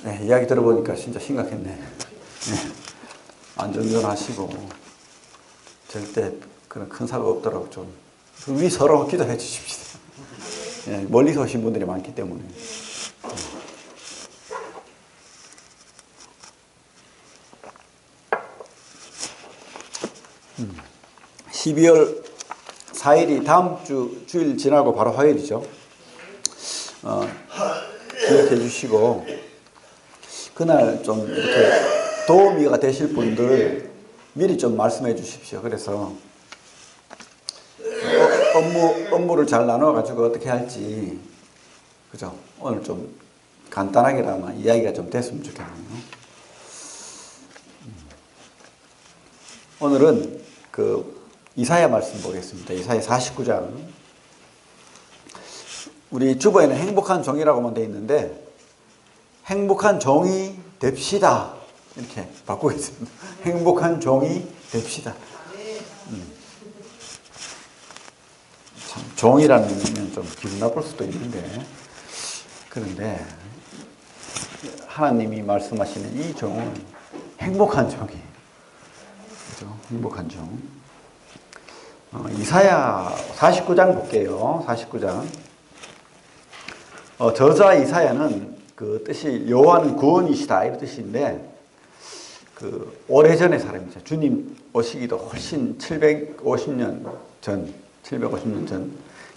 네, 이야기 들어보니까 진짜 심각했네. 네, 안전운전하시고 절대 그런 큰 사고 없도록 좀 우리 서로 기도해 주십시오. 네, 멀리서 오신 분들이 많기 때문에. 12월 4일이 다음 주일 지나고 바로 화요일이죠. 기억해 주시고 그날 좀 이렇게 도우미가 되실 분들 미리 좀 말씀해 주십시오. 그래서 업무를 잘 나눠 가지고 어떻게 할지, 그죠? 오늘 좀 간단하게나마 이야기가 좀 됐으면 좋겠네요. 오늘은 이사야 말씀 보겠습니다. 이사야 49장. 우리 주보에는 행복한 종이라고만 되어 있는데 행복한 종이 됩시다 이렇게 바꾸겠습니다. 행복한 종이 됩시다. 참 종이라는 건 좀 기분 나쁠 수도 있는데, 그런데 하나님이 말씀하시는 이 종은 행복한 종이에요. 그죠? 행복한 종. 이사야 49장 볼게요. 49장. 저자 이사야는 그 뜻이 여호와는 구원이시다 이런 뜻인데, 오래전의 사람이죠. 주님 오시기도 훨씬 750년 전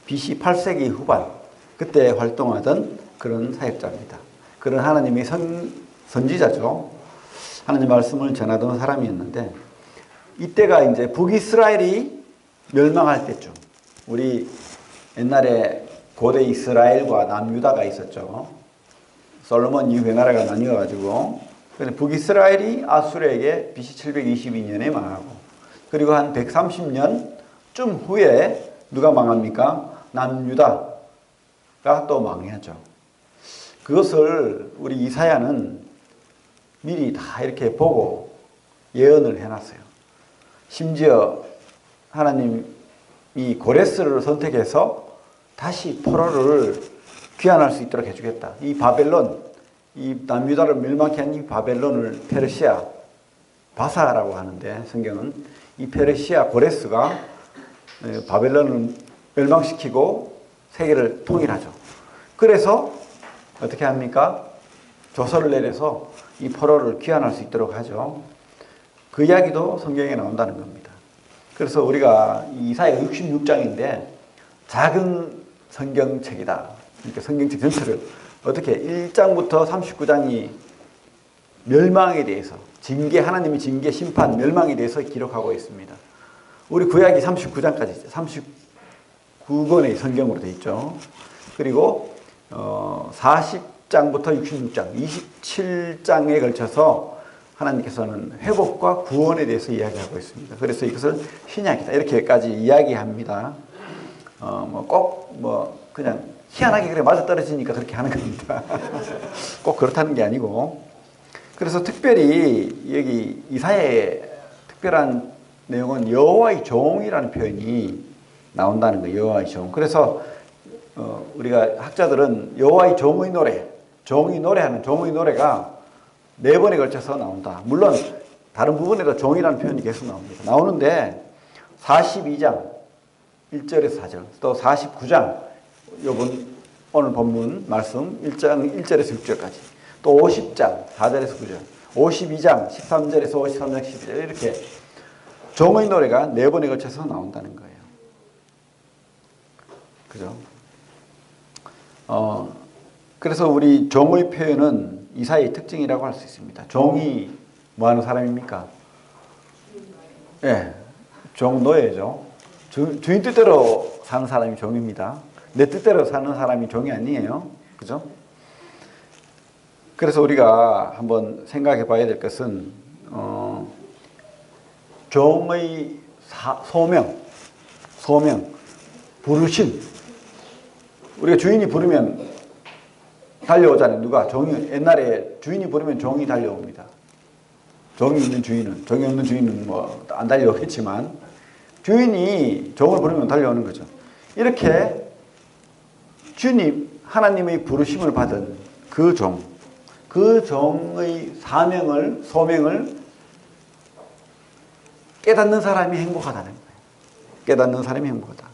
BC 8세기 후반 그때 활동하던 그런 사역자입니다. 그런 하나님의 선지자죠. 하나님 말씀을 전하던 사람이었는데, 이때가 이제 북이스라엘이 멸망할 때쯤, 우리 옛날에 고대 이스라엘과 남유다가 있었죠. 솔로몬 이후에 나라가 나뉘어가지고, 북이스라엘이 아수르에게 BC 722년에 망하고, 그리고 한 130년쯤 후에 누가 망합니까? 남유다가 또 망하죠. 그것을 우리 이사야는 미리 다 이렇게 보고 예언을 해놨어요. 심지어 하나님이 고레스를 선택해서 다시 포로를 귀환할 수 있도록 해주겠다. 이 바벨론, 이 남유다를 멸망케 한 이 바벨론을 페르시아, 바사라고 하는데 성경은 이 페르시아 고레스가 바벨론을 멸망시키고 세계를 통일하죠. 그래서 어떻게 합니까? 조서를 내려서 이 포로를 귀환할 수 있도록 하죠. 그 이야기도 성경에 나온다는 겁니다. 그래서 우리가 이사야 66장인데 작은 성경책이다. 그러니까 성경책 전체를 어떻게 1장부터 39장이 멸망에 대해서, 하나님의 징계, 심판, 멸망에 대해서 기록하고 있습니다. 우리 구약이 39장까지 있죠. 39권의 성경으로 되어 있죠. 그리고 40장부터 66장, 27장에 걸쳐서 하나님께서는 회복과 구원에 대해서 이야기하고 있습니다. 그래서 이것을 신약이다 이렇게까지 이야기합니다. 그냥 희한하게 그래 맞아떨어지니까 그렇게 하는 겁니다. 꼭 그렇다는 게 아니고, 그래서 특별히 여기 이사야의 특별한 내용은 여호와의 종이라는 표현이 나온다는 거예요. 여호와의 종. 그래서 우리가 학자들은 여호와의 종의 노래, 종이 노래하는 종의 노래가 4번에 걸쳐서 나온다. 물론 다른 부분에도 종이라는 표현이 계속 나옵니다. 나오는데 42장 1절에서 4절, 또 49장 오늘 본문 말씀 1장 1절에서 6절까지, 또 50장 4절에서 9절, 52장 13절에서 53장 12절 이렇게 종의 노래가 4번에 걸쳐서 나온다는 거예요. 그죠? 그래서 우리 종의 표현은 이사야의 특징이라고 할 수 있습니다. 종이 뭐 하는 사람입니까? 네, 종 노예죠. 주인 뜻대로 사는 사람이 종입니다. 내 뜻대로 사는 사람이 종이 아니에요. 그죠? 그래서 우리가 한번 생각해 봐야 될 것은, 종의 소명, 부르심. 우리가 주인이 부르면 달려오잖아요. 누가? 옛날에 주인이 부르면 종이 달려옵니다. 종이 있는 주인은, 종이 없는 주인은 안 달려오겠지만, 주인이 종을 부르면 달려오는 거죠. 이렇게 하나님의 부르심을 받은 그 종, 그 종의 사명을, 소명을 깨닫는 사람이 행복하다는 거예요. 깨닫는 사람이 행복하다.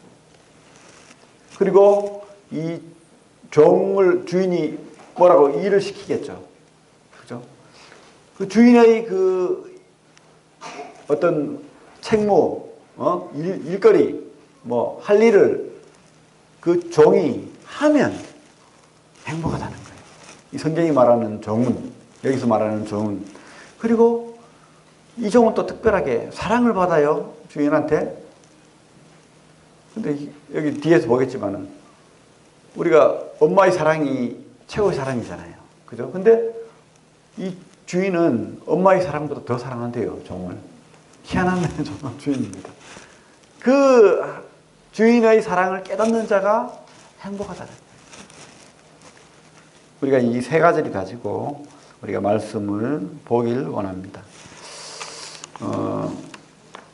그리고 이 종을 주인이 뭐라고 일을 시키겠죠. 그죠? 그 주인의 그 어떤 책무, 일거리, 뭐 할 일을 그 종이 하면 행복하다는 거예요. 이 성경이 말하는 종은, 여기서 말하는 종은. 그리고 이 종은 또 특별하게 사랑을 받아요. 주인한테. 근데 여기 뒤에서 보겠지만은 우리가 엄마의 사랑이 최고의 사랑이잖아요. 그죠? 근데 이 주인은 엄마의 사랑보다 더 사랑한대요, 종을. 희한한 주인입니다. 그 주인의 사랑을 깨닫는 자가 행복하다는 거예요. 우리가 이 세 가지를 가지고 우리가 말씀을 보길 원합니다.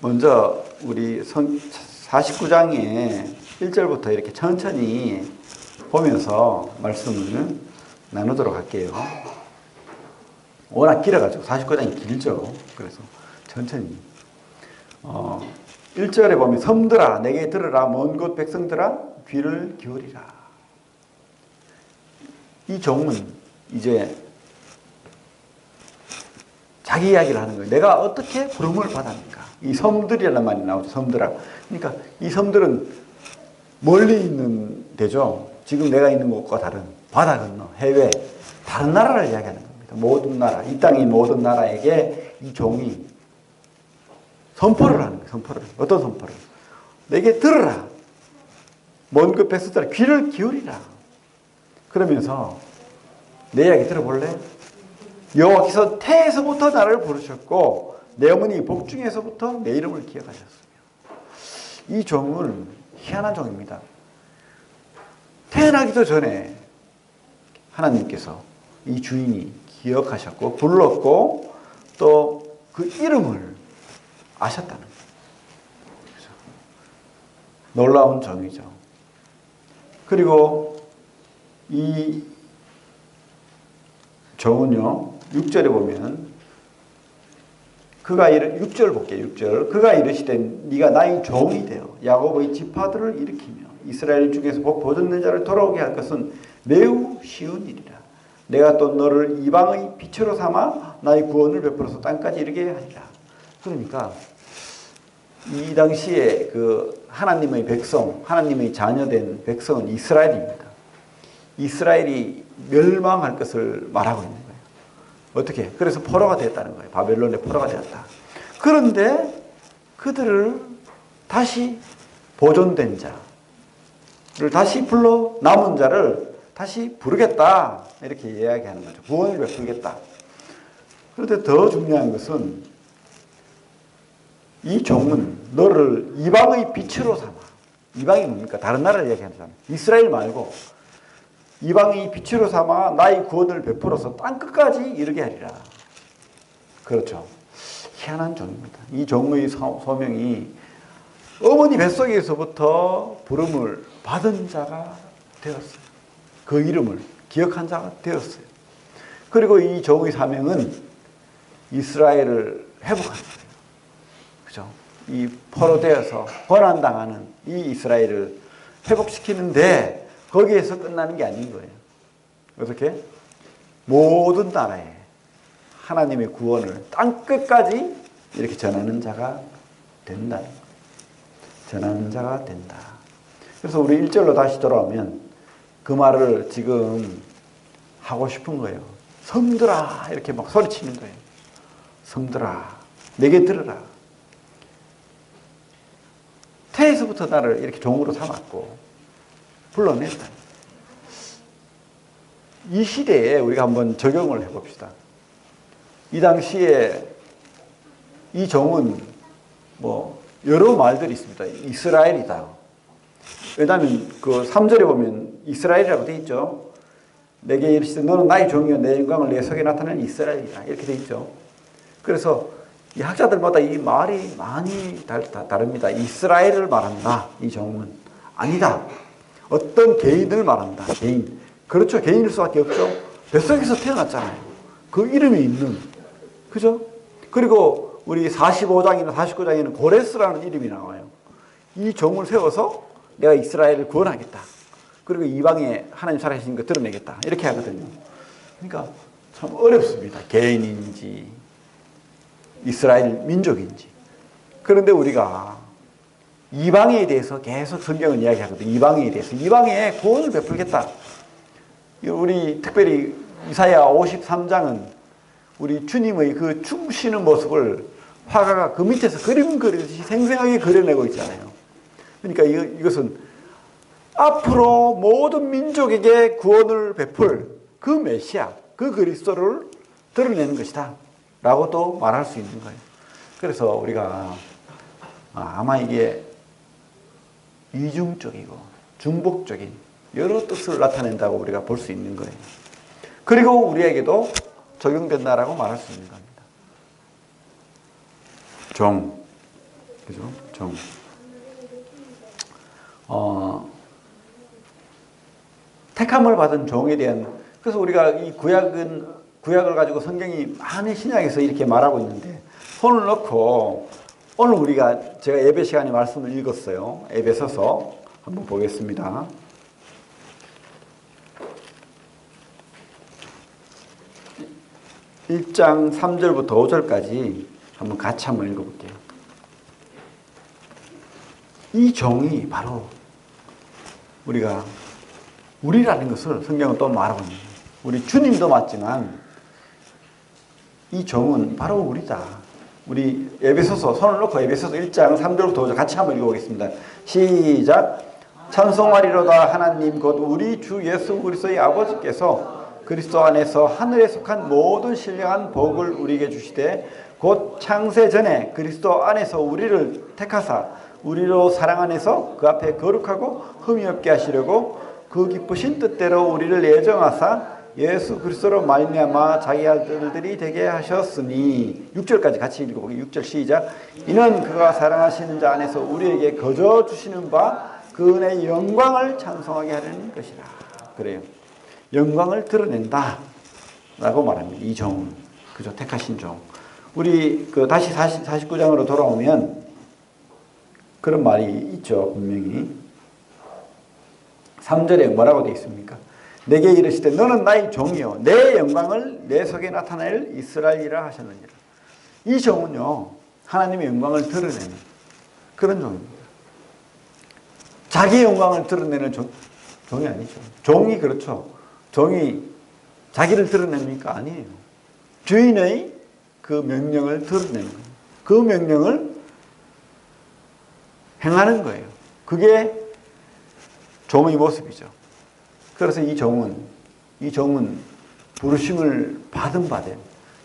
먼저 우리 49장의 1절부터 이렇게 천천히 보면서 말씀을 나누도록 할게요. 워낙 길어가지고 49장이 길죠. 그래서 천천히. 1절에 보면 섬들아 내게 들으라 먼 곳 백성들아 귀를 기울이라. 이 종은 이제 자기 이야기를 하는 거예요. 내가 어떻게 부름을 받았는가. 이 섬들이라는 말이 나오죠. 섬들아. 그러니까 이 섬들은 멀리 있는 데죠. 지금 내가 있는 곳과 다른 바다 건너 해외 다른 나라를 이야기하는 겁니다. 모든 나라, 이 땅의 모든 나라에게 이 종이 선포를 하는 거예요. 선포를. 어떤 선포를? 내게 들으라. 먼 그 백성들아 귀를 기울이라. 그러면서 내 이야기 들어볼래? 여호와께서 태에서부터 나를 부르셨고 내 어머니 복중에서부터 내 이름을 기억하셨으며. 이 종은 희한한 종입니다. 태어나기도 전에 하나님께서 이 주인이 기억하셨고 불렀고 또 그 이름을 아셨다는 거예요. 놀라운 종이죠. 그리고 이 종은요 6절에 보면 그가 6절 볼게요. 6절 그가 이르시되 네가 나의 종이 되어 야곱의 지파들을 일으키며 이스라엘 중에서 복 보존된 자를 돌아오게 할 것은 매우 쉬운 일이라. 내가 또 너를 이방의 빛으로 삼아 나의 구원을 베풀어서 땅까지 이르게 하리라. 그러니까 이 당시에 그 하나님의 백성, 하나님의 자녀된 백성은 이스라엘입니다. 이스라엘이 멸망할 것을 말하고 있는 거예요. 어떻게? 그래서 포로가 됐다는 거예요. 바벨론의 포로가 되었다. 그런데 그들을 다시 보존된 자를 다시 불러 남은 자를 다시 부르겠다. 이렇게 이야기하는 거죠. 구원을 베풀겠다. 그런데 더 중요한 것은 이 종은 너를 이방의 빛으로 삼아. 이방이 뭡니까? 다른 나라를 이야기하는 사람. 이스라엘 말고 이방의 빛으로 삼아 나의 구원을 베풀어서 땅끝까지 이르게 하리라. 그렇죠. 희한한 종입니다. 이 종의 소명이 어머니 뱃속에서부터 부름을 받은 자가 되었어요. 그 이름을 기억한 자가 되었어요. 그리고 이 종의 사명은 이스라엘을 회복하는 거예요. 그죠? 이 포로되어서 고난당하는 이 이스라엘을 회복시키는데 거기에서 끝나는 게 아닌 거예요. 어떻게? 모든 나라에 하나님의 구원을 땅끝까지 이렇게 전하는 자가 된다는 거예요. 전하는 자가 된다. 그래서 우리 1절로 다시 돌아오면 그 말을 지금 하고 싶은 거예요. 섬들아 이렇게 막 소리치는 거예요. 섬들아 내게 들으라. 태에서부터 나를 이렇게 종으로 삼았고 불러냈다. 이 시대에 우리가 한번 적용을 해봅시다. 이 당시에 이 종은 뭐 여러 말들이 있습니다. 이스라엘이다. 왜냐하면 그 3절에 보면 이스라엘이라고 되어 있죠. 내게 이르시되 너는 나의 종이요 내 영광을 내 속에 나타내는 이스라엘이다. 이렇게 되어 있죠. 그래서 이 학자들마다 이 말이 많이 다릅니다. 이스라엘을 말한다. 이 종은 아니다. 어떤 개인을 말한다. 개인. 그렇죠. 개인일 수밖에 없죠. 뱃속에서 태어났잖아요. 그 이름이 있는, 그죠? 그리고 우리 45장이나 49장에는 고레스라는 이름이 나와요. 이 종을 세워서 내가 이스라엘을 구원하겠다. 그리고 이방에 하나님 살아계신 거 드러내겠다. 이렇게 하거든요. 그러니까 참 어렵습니다. 개인인지 이스라엘 민족인지. 그런데 우리가 이방에 대해서 계속 성경은 이야기하거든요. 이방에 대해서. 이방에 구원을 베풀겠다. 우리 특별히 이사야 53장은 우리 주님의 그 춤추는 모습을 화가가 그 밑에서 그림 그리듯이 생생하게 그려내고 있잖아요. 그러니까 이것은 앞으로 모든 민족에게 구원을 베풀 그 메시아, 그 그리스도를 드러내는 것이다 라고 또 말할 수 있는 거예요. 그래서 우리가 아마 이게 이중적이고 중복적인 여러 뜻을 나타낸다고 우리가 볼 수 있는 거예요. 그리고 우리에게도 적용된다라고 말할 수 있는 겁니다. 종, 그죠? 종. 택함을 받은 종에 대한, 그래서 우리가 이 구약을 가지고 성경이 많은 신약에서 이렇게 말하고 있는데, 손을 넣고 오늘 제가 예배 시간에 말씀을 읽었어요. 에베소서 한번 보겠습니다. 1장 3절부터 5절까지 한번 같이 한번 읽어볼게요. 이 종이 바로 우리라는 것을 성경은 또 말하고 있는 거예요. 우리 주님도 맞지만 이 종은 바로 우리다. 우리 에베소서, 손을 놓고 에베소서 1장 3절부터 5절 같이 한번 읽어보겠습니다. 시작. 찬송하리로다 하나님 곧 우리 주 예수 그리스도의 아버지께서 그리스도 안에서 하늘에 속한 모든 신령한 복을 우리에게 주시되 곧 창세 전에 그리스도 안에서 우리를 택하사 우리로 사랑 안에서 그 앞에 거룩하고 흠이 없게 하시려고 그 기쁘신 뜻대로 우리를 예정하사 예수 그리스도로 말미암아 자기 아들들이 되게 하셨으니 6절까지 같이 읽어보기 6절 시작. 이는 그가 사랑하시는 자 안에서 우리에게 거저 주시는 바 그 은혜의 영광을 찬송하게 하려는 것이라. 그래요. 영광을 드러낸다 라고 말합니다. 이 종은. 그죠? 택하신 종. 우리 다시 49장으로 돌아오면 그런 말이 있죠. 분명히 3절에 뭐라고 되어 있습니까? 내게 이르시되 너는 나의 종이요 내 영광을 내 속에 나타낼 이스라엘이라 하셨느니라. 이 종은요 하나님의 영광을 드러내는 그런 종입니다. 자기 영광을 드러내는 종이 아니죠. 종이 그렇죠. 종이 자기를 드러냅니까? 아니에요. 주인의 그 명령을 드러내는 거예요. 그 명령을 행하는 거예요. 그게 종의 모습이죠. 그래서 이 종은 부르심을 받은 바된,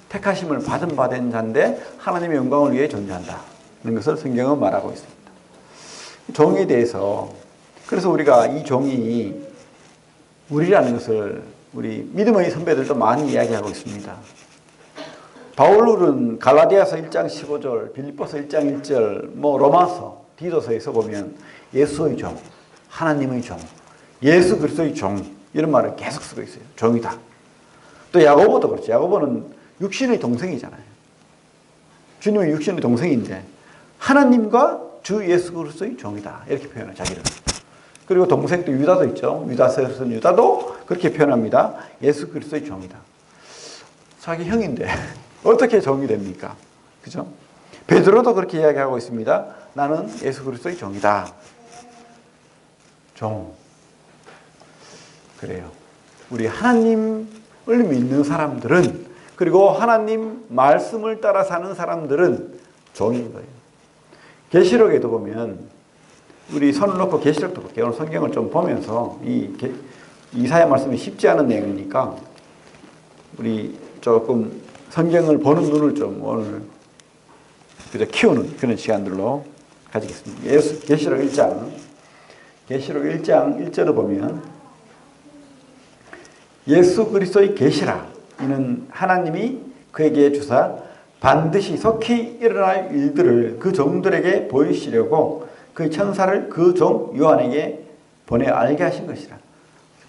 택하심을 받은 바된 자인데 하나님의 영광을 위해 존재한다는 것을 성경은 말하고 있습니다. 종에 대해서 그래서 우리가 이 종이 우리라는 것을 우리 믿음의 선배들도 많이 이야기하고 있습니다. 바울은 갈라디아서 1장 15절, 빌립보서 1장 1절, 로마서, 디도서에서 보면 예수의 종, 하나님의 종, 예수 그리스도의 종 이런 말을 계속 쓰고 있어요. 종이다. 또 야고보도 그렇죠. 야고보는 육신의 동생이잖아요. 주님의 육신의 동생인데 하나님과 주 예수 그리스도의 종이다. 이렇게 표현해요. 자기를. 그리고 동생 또 유다도 있죠. 유다서에서는 유다도 그렇게 표현합니다. 예수 그리스도의 종이다. 자기 형인데 어떻게 종이 됩니까? 그죠? 베드로도 그렇게 이야기하고 있습니다. 나는 예수 그리스도의 종이다. 종. 그래요. 우리 하나님을 믿는 사람들은 그리고 하나님 말씀을 따라 사는 사람들은 종인 거예요. 계시록에도 보면 우리 손을 놓고 계시록도 볼게요. 오늘 성경을 좀 보면서 이사야 말씀이 쉽지 않은 내용이니까 우리 조금 성경을 보는 눈을 좀 오늘 그저 키우는 그런 시간들로 가지겠습니다. 계시록 1장 1절을 보면 예수 그리스도의 계시라 이는 하나님이 그에게 주사 반드시 속히 일어날 일들을 그 종들에게 보이시려고 그 천사를 그 종 요한에게 보내 알게 하신 것이라.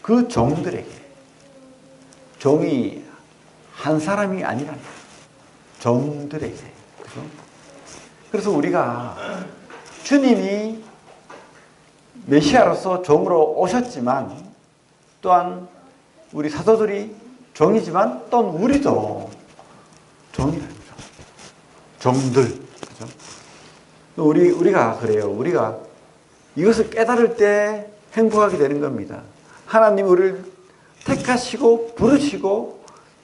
그 종들에게. 종이 한 사람이 아니란 종들에게. 그죠? 그래서 우리가 주님이 메시아로서 종으로 오셨지만 또한 우리 사도들이 종이지만 또한 우리도 종이라는 거죠. 종들. 그죠? 우리가 그래요. 우리가 이것을 깨달을 때 행복하게 되는 겁니다. 하나님이 우리를 택하시고 부르시고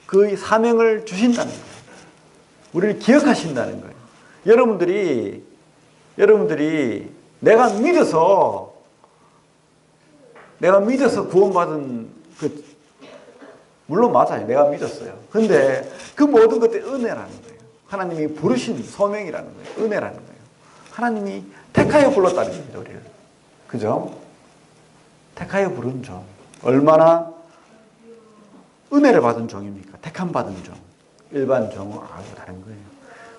그 사명을 주신다는 거예요. 우리를 기억하신다는 거예요. 여러분들이 내가 믿어서 구원받은 물론 맞아요. 내가 믿었어요. 근데 그 모든 것들이 은혜라는 거예요. 하나님이 부르신 소명이라는 거예요. 은혜라는 거예요. 하나님이 택하여 불렀다는 겁니다. 우리를. 그죠? 택하여 부른 종. 얼마나 은혜를 받은 종입니까? 택함 받은 종. 일반 종은 아주 다른 거예요.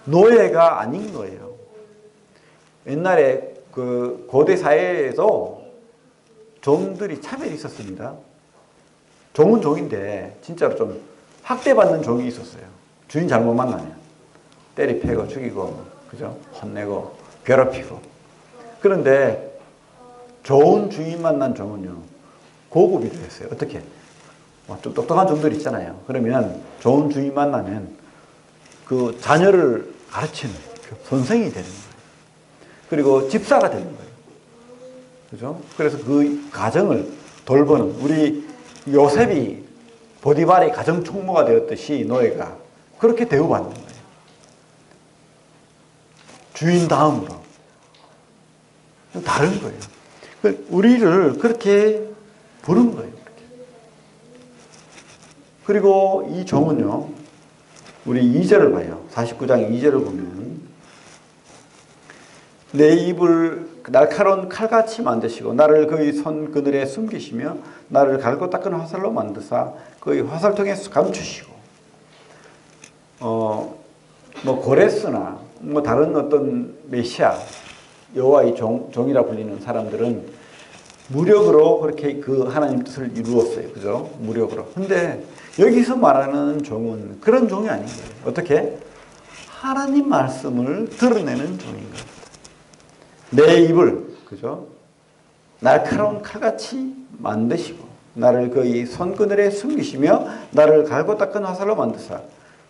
노예가 아닌 거예요. 옛날에 그 고대 사회에도 종들이 차별이 있었습니다. 종은 종인데 진짜로 좀 학대받는 종이 있었어요. 주인 잘못 만나면 때리 패고 죽이고, 그죠? 혼내고 괴롭히고. 그런데 좋은 주인 만난 종은요, 고급이 되었어요. 어떻게? 좀 똑똑한 종들 있잖아요. 그러면 좋은 주인 만나면 그 자녀를 가르치는 선생이 되는 거예요. 그리고 집사가 되는 거예요. 그죠? 그래서 그 가정을 돌보는, 우리 요셉이 보디발의 가정 총무가 되었듯이 노예가 그렇게 대우받는 거예요. 주인 다음으로. 다른 거예요. 우리를 그렇게 부른 거예요. 그렇게. 그리고 이 종은요, 우리 2절을 봐요. 49장 2절을 보면, 내 입을 날카로운 칼같이 만드시고 나를 그의 손 그늘에 숨기시며 나를 갈고 닦은 화살로 만드사 그의 화살통에 감추시고. 고레스나 다른 어떤 메시아, 여호와의 종이라 불리는 사람들은 무력으로 그렇게 그 하나님 뜻을 이루었어요. 그죠? 무력으로. 근데 여기서 말하는 종은 그런 종이 아닌 거예요. 어떻게? 하나님 말씀을 드러내는 종인 겁니다. 내 입을, 그죠? 날카로운 칼같이 만드시고 나를 그의 손그늘에 숨기시며 나를 갈고 닦은 화살로 만드사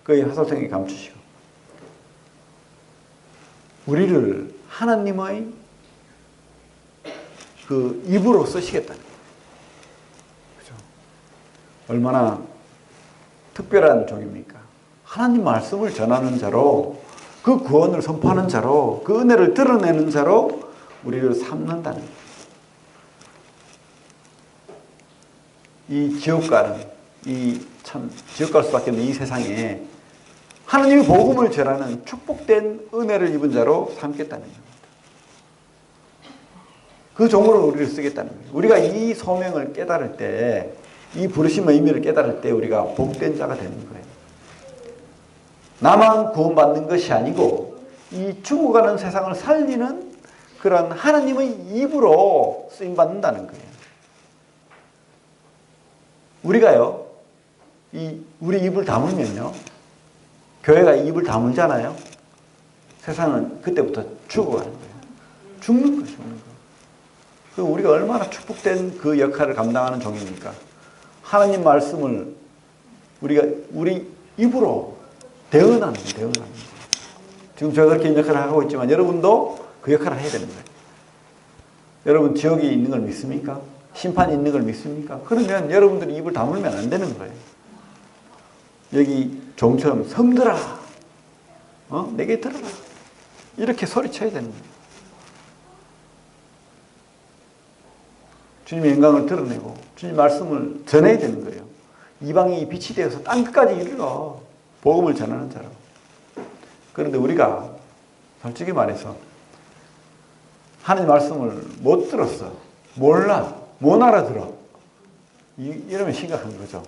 그의 화살통에 감추시고. 우리를 하나님의 그 입으로 쓰시겠다는 거예요. 그죠? 얼마나 특별한 종입니까? 하나님 말씀을 전하는 자로, 그 구원을 선포하는 자로, 그 은혜를 드러내는 자로 우리를 삼는다는 거예요. 이 지옥가는, 지옥 갈 수밖에 없는 이 세상에 하나님의 복음을 전하는 축복된 은혜를 입은 자로 삼겠다는 겁니다. 그 종으로 우리를 쓰겠다는 거예요. 우리가 이 소명을 깨달을 때, 이 부르심의 의미를 깨달을 때 우리가 복된 자가 되는 거예요. 나만 구원받는 것이 아니고 이 죽어가는 세상을 살리는 그런 하나님의 입으로 쓰임받는다는 거예요. 우리가요, 우리 입을 다물면요, 교회가 입을 다물잖아요. 세상은 그때부터 죽어가는 거예요. 죽는 거예요, 죽는 거. 우리가 얼마나 축복된 그 역할을 감당하는 종입니까? 하나님 말씀을 우리 입으로 대언하는 거예요. 지금 제가 그렇게 역할을 하고 있지만 여러분도 그 역할을 해야 되는 거예요. 여러분 지옥이 있는 걸 믿습니까? 심판이 있는 걸 믿습니까? 그러면 여러분들이 입을 다물면 안 되는 거예요. 여기 종처럼 성들아, 내게 들어라, 이렇게 소리쳐야 되는 거예요. 주님의 영광을 드러내고 주님 말씀을 전해야 되는 거예요. 이방인이 빛이 되어서 땅끝까지 이르러 복음을 전하는 자로. 그런데 우리가 솔직히 말해서 하나님 말씀을 못 들었어. 몰라. 못 알아들어. 이러면 심각한 거죠.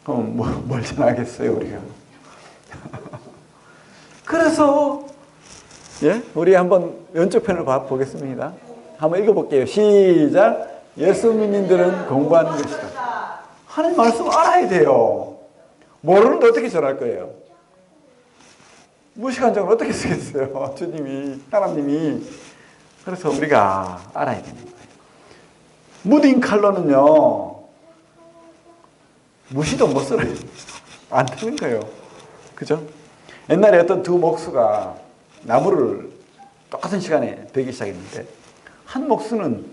그럼 뭘 전하겠어요, 우리가. 그래서 우리 한번 왼쪽 편을 보겠습니다. 한번 읽어볼게요. 시작. 예수 믿는 들은 공부하는 것이다. 하나님 말씀 알아야 돼요. 모르는데 어떻게 전할 거예요? 무식한 적을 어떻게 쓰겠어요? 주님이, 하나님이. 그래서 우리가 알아야 되는 거예요. 무딘 칼로는요, 무시도 못 써요. 안 되는 거예요. 그죠? 옛날에 어떤 두 목수가 나무를 똑같은 시간에 베기 시작했는데, 한 목수는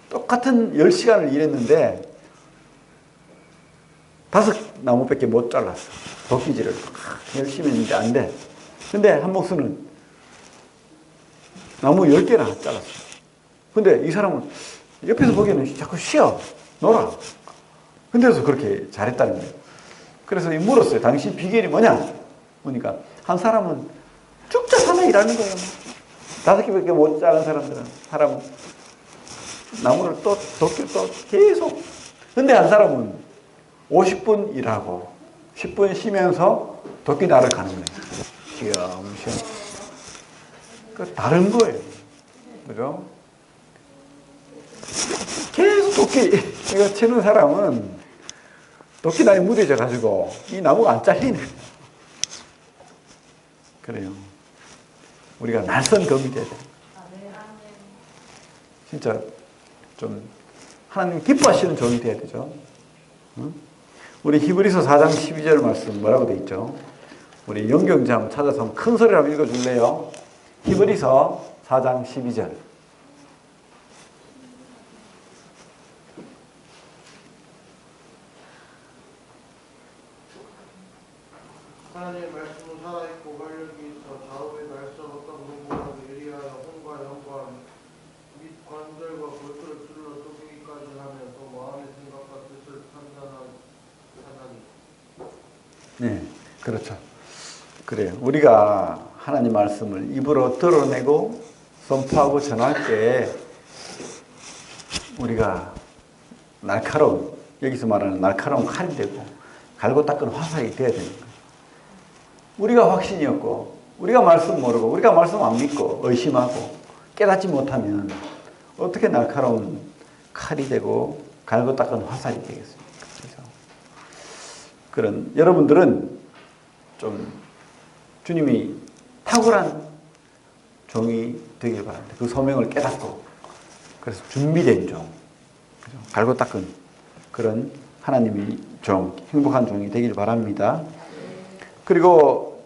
똑같은 10시간을 일했는데, 5나무밖에 못 잘랐어. 도끼질을. 열심히 했는데 안 돼. 근데 한 목수는 나무 10개나 잘랐어. 근데 이 사람은 옆에서 보기에는 자꾸 쉬어. 놀아. 근데서 그렇게 잘했다는 거예요. 그래서 물었어요. 당신 비결이 뭐냐? 보니까 한 사람은 쭉쭉 하나 일하는 거예요. 5개밖에 못 자른 사람은 나무를 또 도끼를 또 계속. 근데 한 사람은 50분 일하고 10분 쉬면서 도끼 날을 가는 거예요. 쉬엄쉬엄. 그 다른 거예요. 그죠? 계속 도끼 이거 치는 사람은 도끼날이 무뎌져 가지고 이 나무가 안 잘리는 거예요. 그래요. 우리가 날선 검이 돼야 돼요. 진짜 좀 하나님 기뻐하시는 종이 돼야 되죠. 응? 우리 히브리서 4장 12절 말씀 뭐라고 돼 있죠? 우리 영경제 한번 찾아서 한번 큰 소리로 한번 읽어줄래요? 히브리서 4장 12절. 하나님의 말씀은 살아있고 활력이 있어 좌우의 날선 어떤 눈보라도 예리하여 혼과 영과 및 관절과 골수를 찔러 쪼개기까지 하면서 마음의 생각과 뜻을 판단하니. 네, 그렇죠. 그래요. 우리가 하나님 말씀을 입으로 드러내고 선포하고 전할 때 우리가 날카로운, 여기서 말하는 날카로운 칼이 되고 갈고 닦은 화살이 되어야 되는 거예요. 우리가 확신이 없고 우리가 말씀 모르고 우리가 말씀 안 믿고 의심하고 깨닫지 못하면 어떻게 날카로운 칼이 되고 갈고 닦은 화살이 되겠습니까? 그렇죠? 그런 여러분들은 좀 주님이 탁월한 종이 되길 바랍니다. 그 소명을 깨닫고 그래서 준비된 종, 그죠? 갈고 닦은 그런 하나님의 종, 행복한 종이 되길 바랍니다. 그리고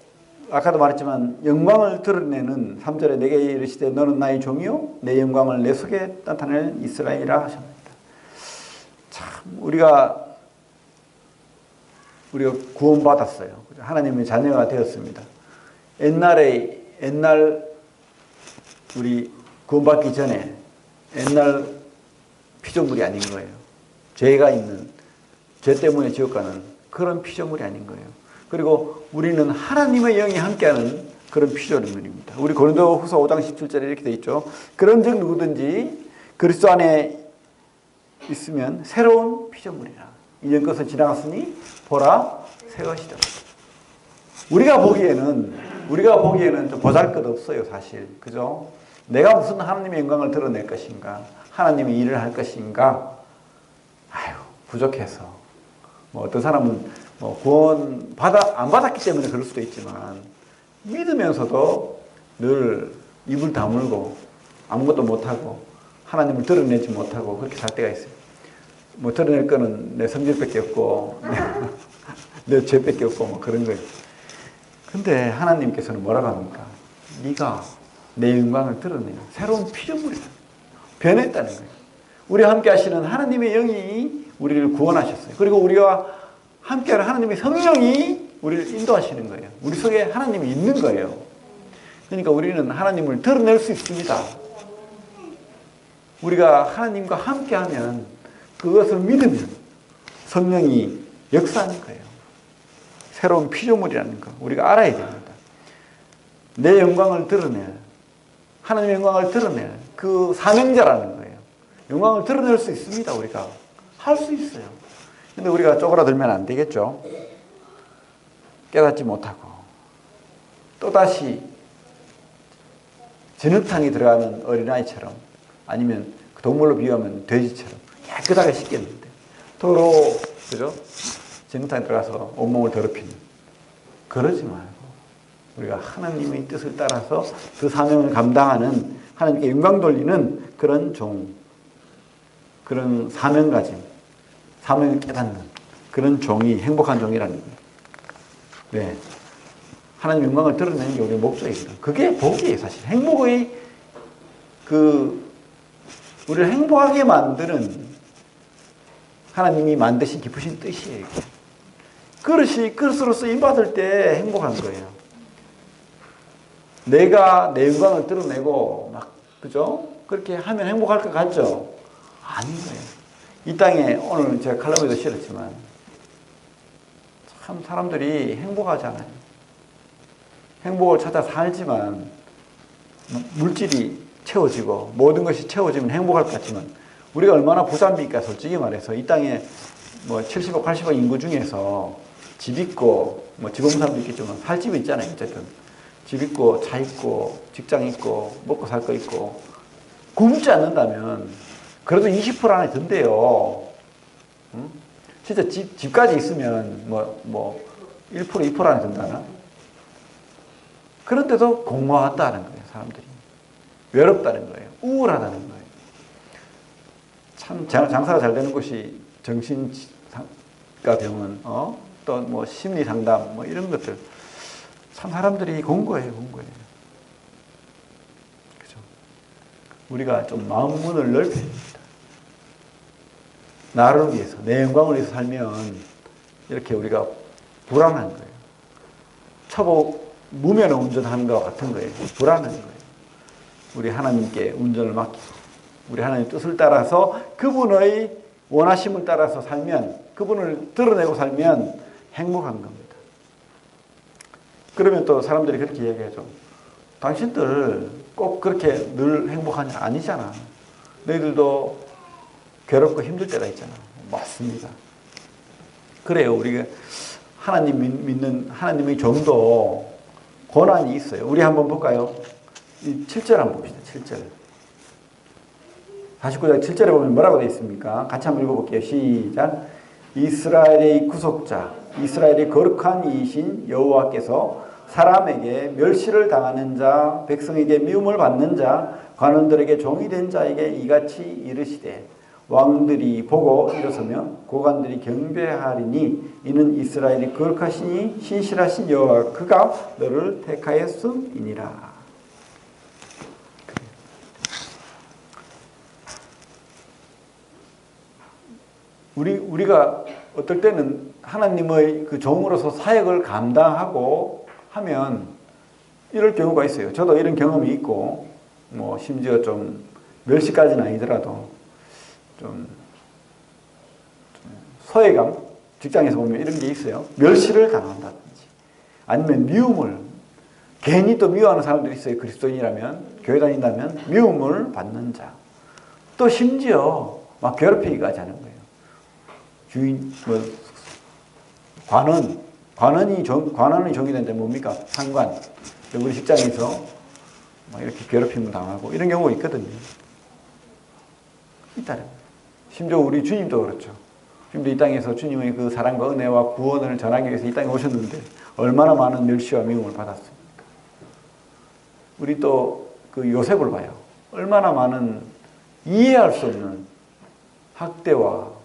아까도 말했지만 영광을 드러내는 3절에 내게 이르시되 너는 나의 종이요 내 영광을 내 속에 나타낼 이스라엘이라 하셨습니다. 참 우리가 구원받았어요. 하나님의 자녀가 되었습니다. 옛날 우리 구원받기 전에 옛날 피조물이 아닌 거예요. 죄가 있는, 죄 때문에 지옥 가는 그런 피조물이 아닌 거예요. 그리고 우리는 하나님의 영이 함께하는 그런 피조물입니다. 우리 고린도후서 5장 17절에 이렇게 돼 있죠. 그런즉 누구든지 그리스도 안에 있으면 새로운 피조물이라. 이전 것은 지나갔으니 보라 새 것이다. 우리가 보기에는 좀 보잘것없어요, 사실. 그죠? 내가 무슨 하나님의 영광을 드러낼 것인가? 하나님의 일을 할 것인가? 아유, 부족해서. 뭐 어떤 사람은 구원 안 받았기 때문에 그럴 수도 있지만 믿으면서도 늘 입을 다물고 아무것도 못하고 하나님을 드러내지 못하고 그렇게 살 때가 있어요. 뭐 드러낼 거는 내 성질밖에 없고 내 죄밖에 없고 뭐 그런 거예요. 근데 하나님께서는 뭐라고 합니까? 네가 내 영광을 드러내요. 새로운 피조물이다. 변했다는 거예요. 우리와 함께 하시는 하나님의 영이 우리를 구원하셨어요. 그리고 우리와 함께하는 하나님의 성령이 우리를 인도하시는 거예요. 우리 속에 하나님이 있는 거예요. 그러니까 우리는 하나님을 드러낼 수 있습니다. 우리가 하나님과 함께하면 그것을 믿으면 성령이 역사하는 거예요. 새로운 피조물이라는 거 우리가 알아야 됩니다. 내 영광을 드러낼, 하나님의 영광을 드러낼 그 사명자라는 거예요. 영광을 드러낼 수 있습니다. 우리가 할 수 있어요. 근데 우리가 쪼그라들면 안 되겠죠. 깨닫지 못하고 또다시 진흙탕에 들어가는 어린아이처럼 아니면 동물로 비유하면 돼지처럼 깨끗하게 씻겠는데 더러워, 그죠? 정탐에 들어가서 온몸을 더럽히는. 그러지 말고 우리가 하나님의 뜻을 따라서 그 사명을 감당하는, 하나님께 영광 돌리는 그런 종, 그런 사명 가짐, 사명을 깨닫는 그런 종이 행복한 종이라는 거예요. 네. 하나님 영광을 드러내는 게 우리의 목적입니다. 그게 복이에요, 사실. 행복의 우리를 행복하게 만드는 하나님이 만드신 깊으신 뜻이에요. 그릇으로 쓰임 받을 때 행복한 거예요. 내가 내 영광을 드러내고 막, 그죠? 그렇게 하면 행복할 것 같죠? 아닌 거예요. 이 땅에 오늘 제가 칼럼에도 실었지만 참 사람들이 행복하지 않아요. 행복을 찾아 살지만 물질이 채워지고 모든 것이 채워지면 행복할 것 같지만 우리가 얼마나 부자입니까? 솔직히 말해서 이 땅에 뭐 70억, 80억 인구 중에서 집 있고 뭐 집 없는 사람도 있겠지만 살 집이 있잖아요. 어쨌든 집 있고 차 있고 직장 있고 먹고 살 거 있고 굶지 않는다면 그래도 20% 안에 든대요. 응? 진짜 집까지 있으면 뭐 1%, 2% 안에 든다나? 그런데도 공허하다는 거예요. 사람들이 외롭다는 거예요. 우울하다는 거예요. 참 장사가 잘 되는 곳이 정신과 병원, 또 뭐 심리 상담, 뭐 이런 것들 참 사람들이 공고해요, 공고해요. 그죠? 우리가 좀 마음 문을 넓혀야 됩니다. 나를 위해서, 내 영광을 위해서 살면 이렇게 우리가 불안한 거예요. 초보 무면 운전하는 것과 같은 거예요. 불안한 거예요. 우리 하나님께 운전을 맡기고 우리 하나님 뜻을 따라서 그분의 원하심을 따라서 살면, 그분을 드러내고 살면 행복한 겁니다. 그러면 또 사람들이 그렇게 이야기하죠. 당신들 꼭 그렇게 늘 행복하냐? 아니잖아. 너희들도 괴롭고 힘들 때가 있잖아. 맞습니다. 그래요. 우리가 하나님 믿는 하나님의 종도 고난이 있어요. 우리 한번 볼까요? 이 7절 한번 봅시다. 7절. 49장 7절에 보면 뭐라고 되어 있습니까? 같이 한번 읽어볼게요. 시작. 이스라엘의 구속자, 이스라엘의 거룩한 이이신 여호와께서 사람에게 멸시를 당하는 자, 백성에게 미움을 받는 자, 관원들에게 종이 된 자에게 이같이 이르시되 왕들이 보고 일어서며 고관들이 경배하리니 이는 이스라엘이 거룩하시니 신실하신 여호와 그가 너를 택하였음이니라. 우리가 어떨 때는 하나님의 그 종으로서 사역을 감당하고 하면 이럴 경우가 있어요. 저도 이런 경험이 있고, 뭐 심지어 좀 멸시까지는 아니더라도 좀 소외감, 직장에서 보면 이런 게 있어요. 멸시를 당한다든지 아니면 미움을, 괜히 또 미워하는 사람들이 있어요. 그리스도인이라면, 교회 다닌다면 미움을 받는 자, 또 심지어 막 괴롭히기까지 하는 거예요. 주인, 관원이 종이 되는데 뭡니까? 상관. 우리 직장에서 막 이렇게 괴롭힘을 당하고 이런 경우가 있거든요. 있다는 거예요. 심지어 우리 주님도 그렇죠. 주님도 이 땅에서 주님의 그 사랑과 은혜와 구원을 전하기 위해서 이 땅에 오셨는데 얼마나 많은 멸시와 미움을 받았습니까? 우리 또 그 요셉을 봐요. 얼마나 많은 이해할 수 없는 학대와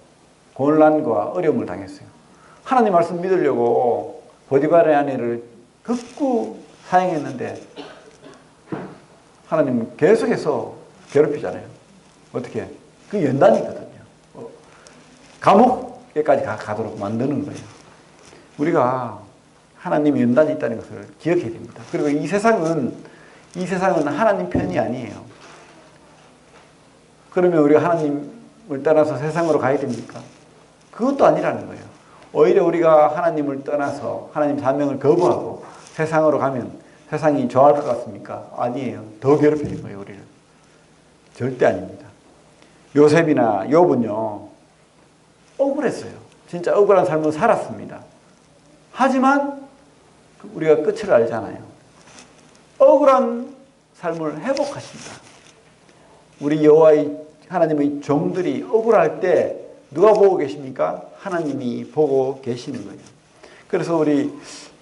곤란과 어려움을 당했어요. 하나님 말씀 믿으려고 보디발의 아내를 극구 사용했는데 하나님 계속해서 괴롭히잖아요. 어떻게? 그 연단이거든요. 감옥에까지 가도록 만드는 거예요. 우리가 하나님의 연단이 있다는 것을 기억해야 됩니다. 그리고 이 세상은 하나님 편이 아니에요. 그러면 우리가 하나님을 떠나서 세상으로 가야 됩니까? 그것도 아니라는 거예요. 오히려 우리가 하나님을 떠나서 하나님 사명을 거부하고 세상으로 가면 세상이 좋아할 것 같습니까? 아니에요. 더 괴롭히는 거예요, 우리를. 절대 아닙니다. 요셉이나 욥은요, 억울했어요. 진짜 억울한 삶을 살았습니다. 하지만 우리가 끝을 알잖아요. 억울한 삶을 회복하신다. 우리 여호와의 하나님의 종들이 억울할 때 누가 보고 계십니까? 하나님이 보고 계시는 거예요. 그래서 우리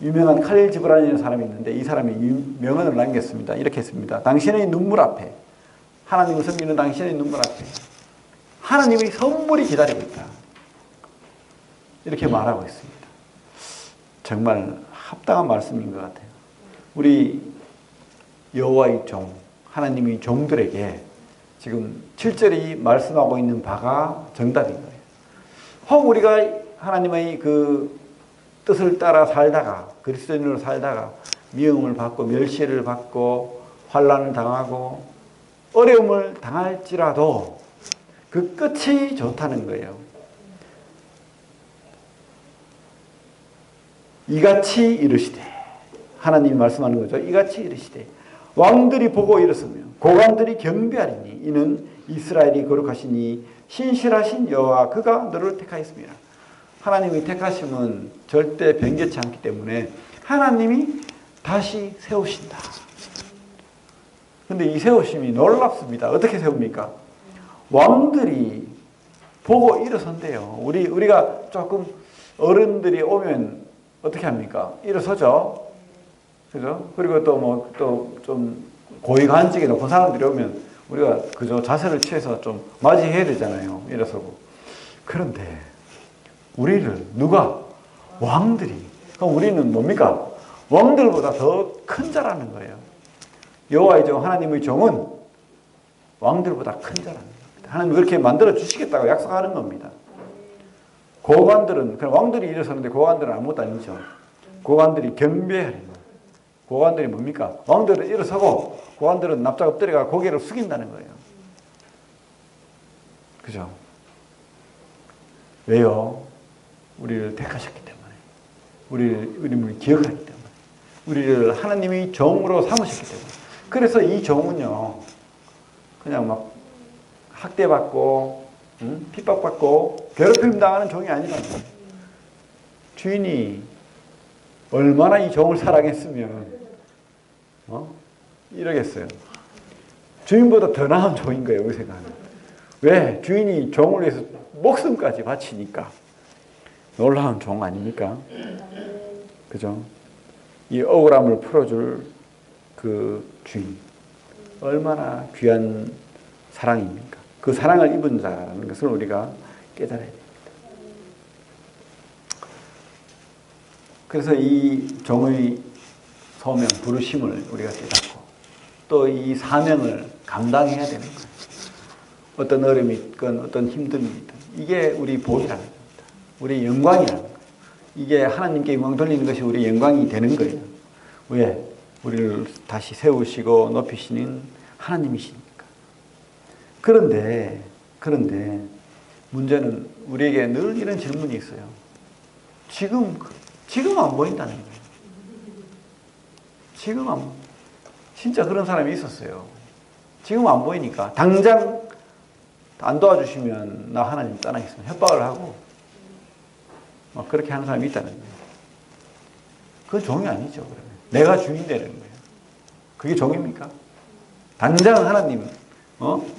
유명한 칼릴 지브란이라는 사람이 있는데 이 사람이 명언을 남겼습니다. 이렇게 했습니다. 당신의 눈물 앞에, 하나님을 섬기는 당신의 눈물 앞에 하나님의 선물이 기다리고 있다. 이렇게 말하고 있습니다. 정말 합당한 말씀인 것 같아요. 우리 여호와의 종, 하나님의 종들에게 지금 7절이 말씀하고 있는 바가 정답인 거예요. 혹 우리가 하나님의 그 뜻을 따라 살다가, 그리스도인으로 살다가 미움을 받고 멸시를 받고 환난을 당하고 어려움을 당할지라도 그 끝이 좋다는 거예요. 이같이 이르시되, 하나님이 말씀하는 거죠. 이같이 이르시되 왕들이 보고 일어서며 고관들이 경배하리니 이는 이스라엘이 거룩하시니 신실하신 여호와 그가 너를 택하였습니다. 하나님의 택하심은 절대 변개치 않기 때문에 하나님이 다시 세우신다. 근데 이 세우심이 놀랍습니다. 어떻게 세웁니까? 왕들이 보고 일어선대요. 우리가 조금 어른들이 오면 어떻게 합니까? 일어서죠. 그죠? 그리고 또 좀 고위관직에 높은 사람들이 오면 우리가 그저 자세를 취해서 좀 맞이해야 되잖아요. 일어서고. 그런데 우리를 누가? 왕들이. 그럼 우리는 뭡니까? 왕들보다 더 큰 자라는 거예요. 여호와의 종, 하나님의 종은 왕들보다 큰 자라는 겁니다. 하나님 그렇게 만들어 주시겠다고 약속하는 겁니다. 고관들은, 그냥 왕들이 일어서는데 고관들은 아무것도 아니죠. 고관들이 경배하리는. 고관들이 뭡니까? 왕들은 일어서고 고관들은 납작 엎드려가 고개를 숙인다는 거예요. 그죠? 왜요? 우리를 택하셨기 때문에. 우리를 기억하기 때문에. 우리를 하나님이 종으로 삼으셨기 때문에. 그래서 이 종은요, 그냥 막 학대받고, 핍박받고, 괴롭힘 당하는 종이 아니라는 거예요. 주인이 얼마나 이 종을 사랑했으면, 이러겠어요. 주인보다 더 나은 종인 거예요, 우리 생각은. 왜? 주인이 종을 위해서 목숨까지 바치니까. 놀라운 종 아닙니까? 그죠? 이 억울함을 풀어줄 그 주인. 얼마나 귀한 사랑입니까? 그 사랑을 입은 자라는 것을 우리가 깨달아야 됩니다. 그래서 이 종의 소명, 부르심을 우리가 깨닫고 또 이 사명을 감당해야 되는 거예요. 어떤 어려움이 있건 어떤 힘듦이 있든 이게 우리 복이라는 겁니다. 우리 영광이라는 거예요. 이게 하나님께 영광 돌리는 것이 우리 영광이 되는 거예요. 왜? 우리를 다시 세우시고 높이시는 하나님이시니까. 그런데 문제는 우리에게 늘 이런 질문이 있어요. 지금 안 보인다는 거예요. 진짜 그런 사람이 있었어요. 지금 안 보이니까 당장 안 도와주시면 나 하나님 떠나겠습니다. 협박을 하고 막 그렇게 하는 사람이 있다는 거예요. 그건 종이 아니죠. 그러면 내가 주인 되는 거예요. 그게 종입니까? 당장 하나님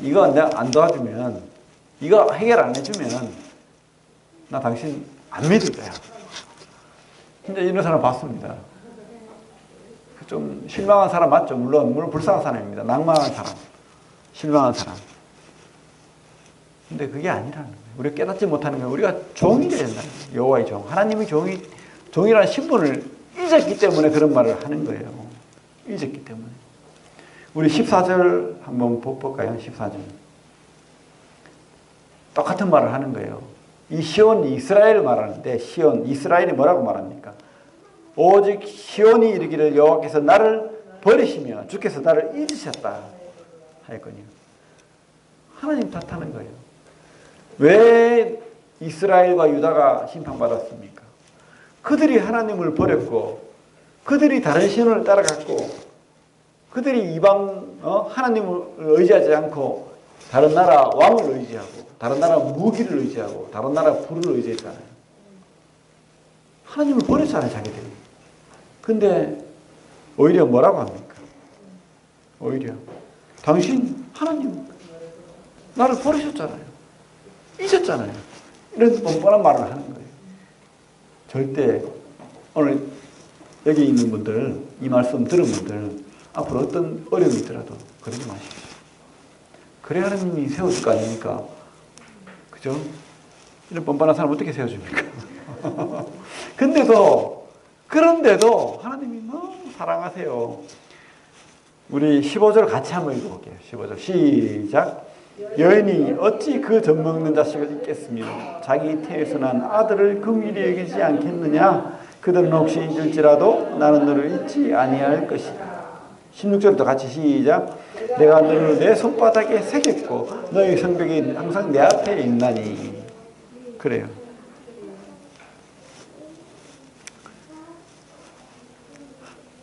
이거 내가 안 도와주면, 이거 해결 안 해주면 나 당신 안 믿을 거야. 진짜 이런 사람 봤습니다. 좀 실망한 사람 맞죠? 물론 불쌍한 사람입니다. 낭만한 사람, 실망한 사람. 근데 그게 아니라는 거예요. 우리가 깨닫지 못하는 거예요. 우리가 종이 되야 된다는 거예요. 여호와의 종. 하나님의 종이라는 신분을 잊었기 때문에 그런 말을 하는 거예요. 잊었기 때문에. 우리 14절 한번 볼까요? 14절. 똑같은 말을 하는 거예요. 이 시온 이스라엘을 말하는데 시온 이스라엘이 뭐라고 말합니까? 오직 시온이 이르기를 여호와께서 나를 버리시며 주께서 나를 잊으셨다 하였거든요. 하나님 탓하는 거예요. 왜 이스라엘과 유다가 심판받았습니까? 그들이 하나님을 버렸고 그들이 다른 신을 따라갔고 그들이 이방 하나님을 의지하지 않고 다른 나라 왕을 의지하고 다른 나라 무기를 의지하고 다른 나라 부를 의지했잖아요. 하나님을 버렸잖아요, 자기들이. 근데 오히려 뭐라고 합니까? 오히려 당신 하나님 나를 버리셨잖아요. 잊었잖아요. 이런 뻔뻔한 말을 하는 거예요. 절대 오늘 여기 있는 분들, 이 말씀 들은 분들 앞으로 어떤 어려움이 있더라도 그러지 마십시오. 그래야 하나님이 세워줄 거 아닙니까? 그죠? 이런 뻔뻔한 사람 어떻게 세워줍니까? 그런데도 하나님이 너무 사랑하세요. 우리 15절 같이 한번 읽어볼게요. 15절 시작. 여인이 어찌 그 젖먹는 자식을 잊겠으며 자기 태에서 난 아들을 긍휼히 여기지 않겠느냐. 그들은 혹시 잊을지라도 나는 너를 잊지 아니할 것이다. 16절부터 같이 시작. 내가 너를 내 손바닥에 새겼고 너의 성벽이 항상 내 앞에 있나니. 그래요.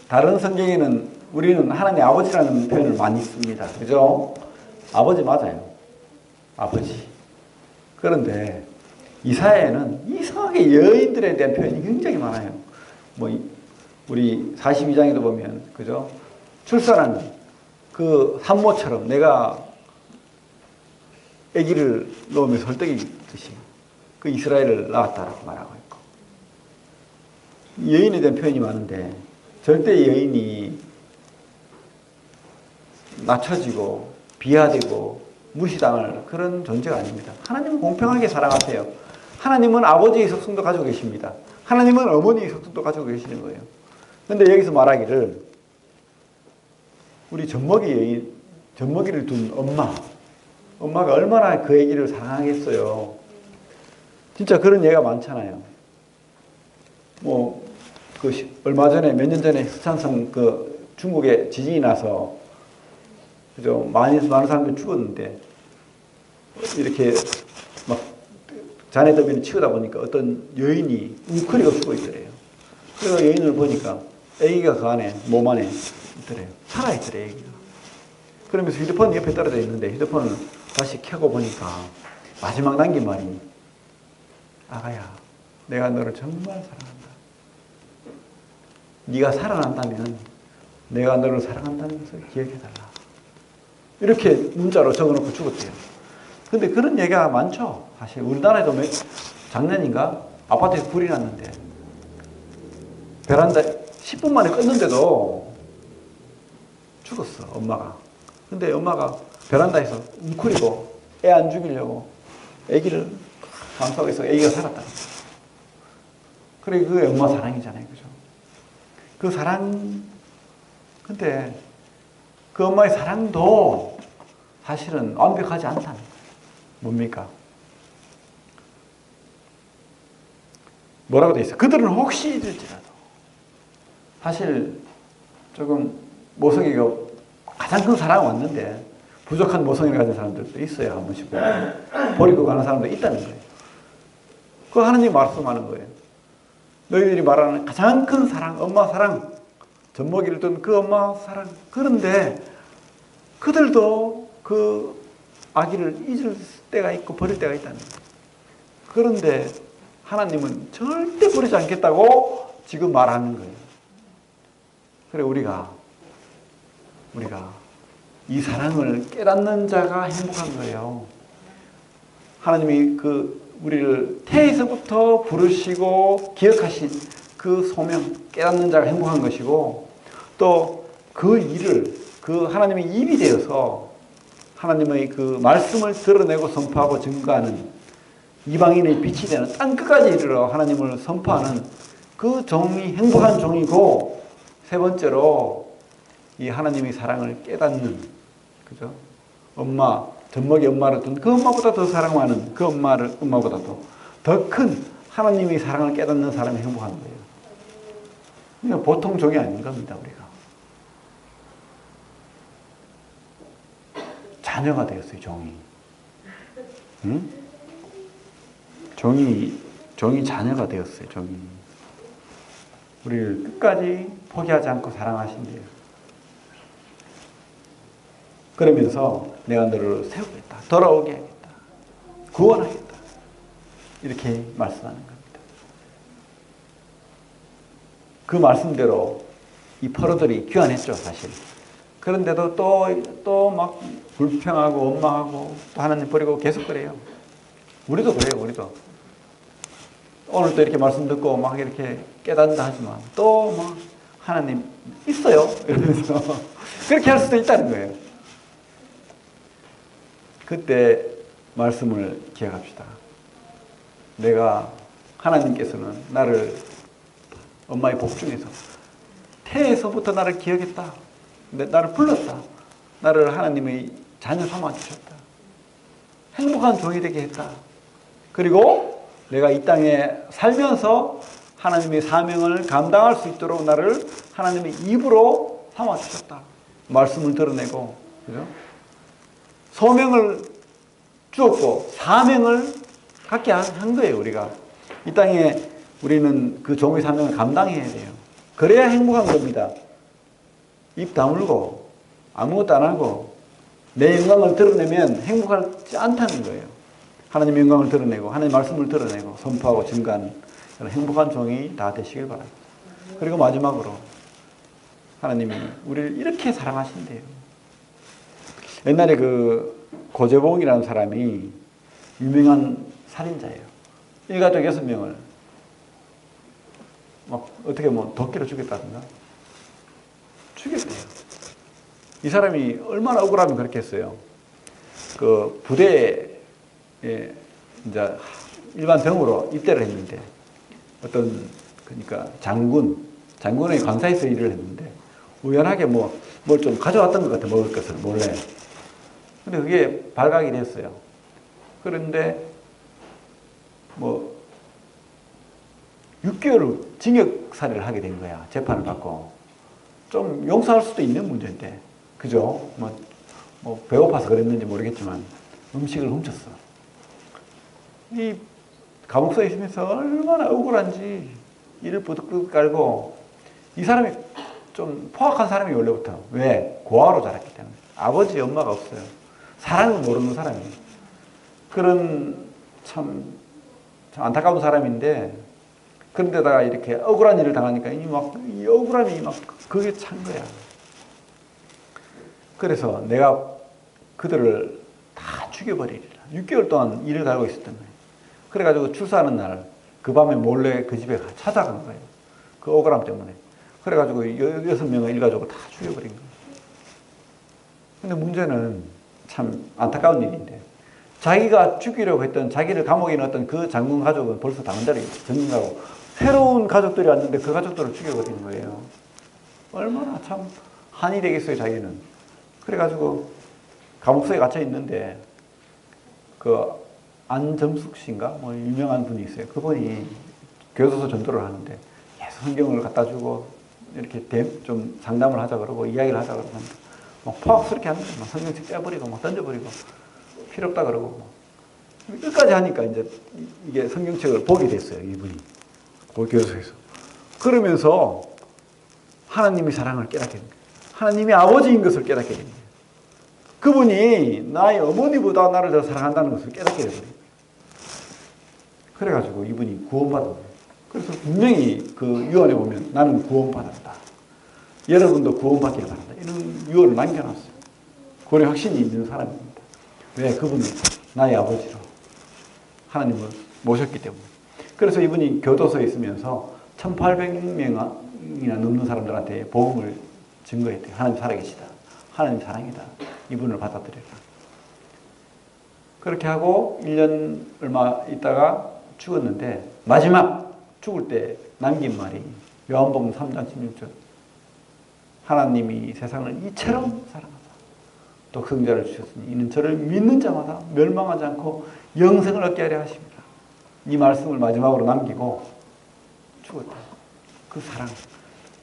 다른 성경에는 우리는 하나님 아버지라는 표현을 많이 씁니다. 그죠? 아버지 맞아요. 아버지. 그런데 이사야에는 이상하게 여인들에 대한 표현이 굉장히 많아요. 뭐 우리 42장에도 보면 그죠? 출산한 그 산모처럼 내가 아기를 놓으며 설득이듯이 그 이스라엘을 낳았다라고 말하고 있고, 여인에 대한 표현이 많은데 절대 여인이 낮춰지고 비하되고 무시당할 그런 존재가 아닙니다. 하나님은 공평하게 사랑하세요. 하나님은 아버지의 속성도 가지고 계십니다. 하나님은 어머니의 속성도 가지고 계시는 거예요. 그런데 여기서 말하기를 우리 젖먹이를 둔 엄마가 얼마나 그 아기를 사랑하겠어요. 진짜 그런 예가 많잖아요. 얼마 전에 몇 년 전에 스촨성 그 중국에 지진이 나서 그죠? 많은 사람들이 죽었는데 이렇게 막 자네더미를 치우다 보니까 어떤 여인이 웅크리고 죽어 있더래요. 그래서 여인을 보니까 아기가 그 안에 몸 안에 있더래요. 살아있더래요, 아기가. 그러면서 휴대폰 옆에 떨어져 있는데 휴대폰을 다시 켜고 보니까 마지막 남긴 말이 아가야, 내가 너를 정말 사랑한다. 네가 살아난다면 내가 너를 사랑한다는 것을 기억해달라. 이렇게 문자로 적어놓고 죽었대요. 근데 그런 얘기가 많죠. 사실 우리나라에도 작년인가 아파트에서 불이 났는데 베란다 10분 만에 껐는데도 죽었어, 엄마가. 근데 엄마가 베란다에서 웅크리고 애 안 죽이려고 아기를 감싸고 있어. 아기가 살았다. 그래, 그게 엄마 사랑이잖아요. 그죠? 그 사랑, 근데 그 엄마의 사랑도 사실은 완벽하지 않다는 거예요. 뭡니까? 뭐라고 돼 있어요? 그들은 혹시 잊을지라도. 사실 조금 모성애가 가장 큰 사랑은 왔는데 부족한 모성애를 가진 사람들도 있어요. 한 번씩 버리고 가는 사람도 있다는 거예요. 그 하나님이 말씀하는 거예요. 너희들이 말하는 가장 큰 사랑, 엄마 사랑, 젖먹이를 둔 그 엄마 사랑. 그런데 그들도 그 아기를 잊을 때가 있고 버릴 때가 있다는 거예요. 그런데 하나님은 절대 버리지 않겠다고 지금 말하는 거예요. 그래, 우리가 이 사랑을 깨닫는 자가 행복한 거예요. 하나님이 우리를 태에서부터 부르시고 기억하신 그 소명, 깨닫는 자가 행복한 것이고, 또 그 일을 하나님의 입이 되어서 하나님의 그 말씀을 드러내고 선포하고 증거하는 이방인의 빛이 되는 땅끝까지 이르러 하나님을 선포하는 그 종이 행복한 종이고, 세 번째로 이 하나님의 사랑을 깨닫는, 그죠? 젖먹이 엄마를 둔 그 엄마보다 더 사랑하는 그 엄마보다도 더 큰 하나님의 사랑을 깨닫는 사람이 행복한 거예요. 그러니까 보통 종이 아닌 겁니다, 우리가. 자녀가 되었어요, 종이. 응? 종이 자녀가 되었어요, 종이. 우리를 끝까지 포기하지 않고 사랑하신대요. 그러면서 내가 너를 세우겠다. 돌아오게 하겠다. 구원하겠다. 이렇게 말씀하는 겁니다. 그 말씀대로 이 포로들이 귀환했죠, 사실. 그런데도 또 막 불평하고 원망하고 또 하나님 버리고 계속 그래요. 우리도 그래요, 우리도. 오늘도 이렇게 말씀 듣고 막 이렇게 깨닫는다 하지만 또 막 하나님 있어요 이러면서 그렇게 할 수도 있다는 거예요. 그때 말씀을 기억합시다. 내가 하나님께서는 나를 엄마의 복 중에서 태에서부터 나를 기억했다. 나를 불렀다. 나를 하나님의 자녀 삼아 주셨다. 행복한 종이 되게 했다. 그리고 내가 이 땅에 살면서 하나님의 사명을 감당할 수 있도록 나를 하나님의 입으로 삼아 주셨다. 말씀을 드러내고, 그죠? 소명을 주었고 사명을 갖게 한 거예요. 우리가 이 땅에 우리는 그 종의 사명을 감당해야 돼요. 그래야 행복한 겁니다. 입 다물고 아무것도 안 하고 내 영광을 드러내면 행복하지 않다는 거예요. 하나님의 영광을 드러내고 하나님의 말씀을 드러내고 선포하고 증거하는 그런 행복한 종이 다 되시길 바랍니다. 그리고 마지막으로 하나님이 우리를 이렇게 사랑하신대요. 옛날에 그 고재봉이라는 사람이 유명한 살인자예요. 일가족 6명을 막 어떻게 뭐 도끼로 죽였다든가 죽였대요. 이 사람이 얼마나 억울하면 그렇게 했어요. 그 부대에 이제 일반 병으로 입대를 했는데 어떤 그러니까 장군의 관사에서 일을 했는데 우연하게 뭘 좀 가져왔던 것 같아. 먹을 것을 몰래. 근데 그게 발각이 됐어요. 그런데 뭐 6개월 징역 살이를 하게 된 거야. 재판을 받고. 좀 용서할 수도 있는 문제인데. 그죠? 뭐 배고파서 그랬는지 모르겠지만 음식을 훔쳤어. 이 감옥소에 있으면서 얼마나 억울한지 이를 부득부득 깔고 이 사람이 좀 포악한 사람이 원래부터. 왜? 고아로 자랐기 때문에. 아버지, 엄마가 없어요. 사랑을 모르는 사람이에요. 그런 참 안타까운 사람인데 그런데다가 이렇게 억울한 일을 당하니까 이 억울함이 막 그게 찬 거야. 그래서 내가 그들을 다 죽여버리리라. 6개월 동안 일을 갈고 있었던 거예요. 그래가지고 출사하는 날 그 밤에 몰래 그 집에 찾아간 거예요. 그 억울함 때문에. 그래가지고 6명의 일가족을 다 죽여버린 거예요. 근데 문제는 참 안타까운 일인데 자기가 죽이려고 했던 자기를 감옥에 넣었던 그 장군 가족은 벌써 다른 자리에 전능하고 새로운 가족들이 왔는데 그 가족들을 죽여버리는 거예요. 얼마나 참 한이 되겠어요, 자기는. 그래가지고 감옥소에 갇혀 있는데 그 안점숙 씨인가 뭐 유명한 분이 있어요. 그분이 교도소 전도를 하는데 계속 성경을 갖다 주고 이렇게 좀 상담을 하자 그러고 이야기를 하자 그러고 막 포악스럽게 하는 거예요. 막 성경책 떼버리고 막 던져버리고 필요 없다 그러고 끝까지 하니까 이제 이게 성경책을 보게 됐어요. 이분이 교도소에서. 그러면서 하나님의 사랑을 깨닫게 된 거예요. 하나님이 아버지인 것을 깨닫게 된 거예요. 그분이 나의 어머니보다 나를 더 사랑한다는 것을 깨닫게 되거든요. 그래가지고 이분이 구원받은 거예요. 그래서 분명히 그 유언에 보면 나는 구원받았다. 여러분도 구원받기를 바란다. 이런 유언을 남겨놨어요. 구원의 확신이 있는 사람입니다. 왜? 그분이 나의 아버지로 하나님을 모셨기 때문에. 그래서 이분이 교도소에 있으면서 1800명이나 넘는 사람들한테 복음을 증거했대요. 하나님 살아계시다. 하나님 사랑이다. 이분을 받아들여라. 그렇게 하고 1년 얼마 있다가 죽었는데 마지막 죽을 때 남긴 말이 요한복음 3장 16절 하나님이 세상을 이처럼 사랑하사 독생자를 주셨으니 이는 저를 믿는 자마다 멸망하지 않고 영생을 얻게 하려 하십니다. 이 말씀을 마지막으로 남기고 죽었다. 그 사랑.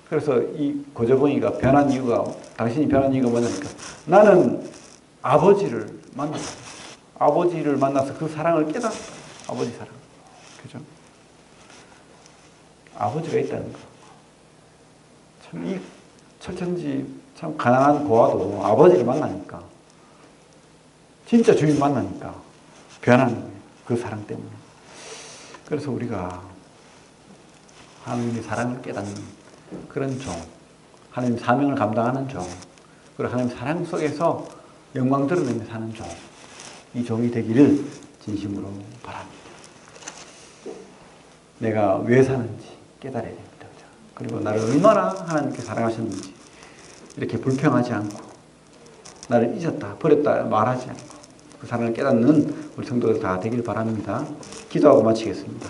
그래서 이 고재봉이가 변한 이유가 당신이 변한 이유가 뭐냐니까 나는 아버지를 만났다. 아버지를 만나서 그 사랑을 깨닫다. 아버지 사랑. 그죠? 아버지가 있다는 거. 참 이 철천지 참 가난한 고아도 아버지를 만나니까 진짜 주인 만나니까 변하는 거예요. 그 사랑 때문에. 그래서 우리가 하나님의 사랑을 깨닫는 그런 종, 하나님 사명을 감당하는 종, 그리고 하나님 사랑 속에서 영광 드러내며 사는 종, 이 종이 되기를 진심으로 바랍니다. 내가 왜 사는지 깨달아야 됩니다. 그죠? 그리고 나를 얼마나 하나님께 사랑하셨는지 이렇게 불평하지 않고 나를 잊었다, 버렸다 말하지 않고 그 사랑을 깨닫는 우리 성도들 다 되길 바랍니다. 기도하고 마치겠습니다.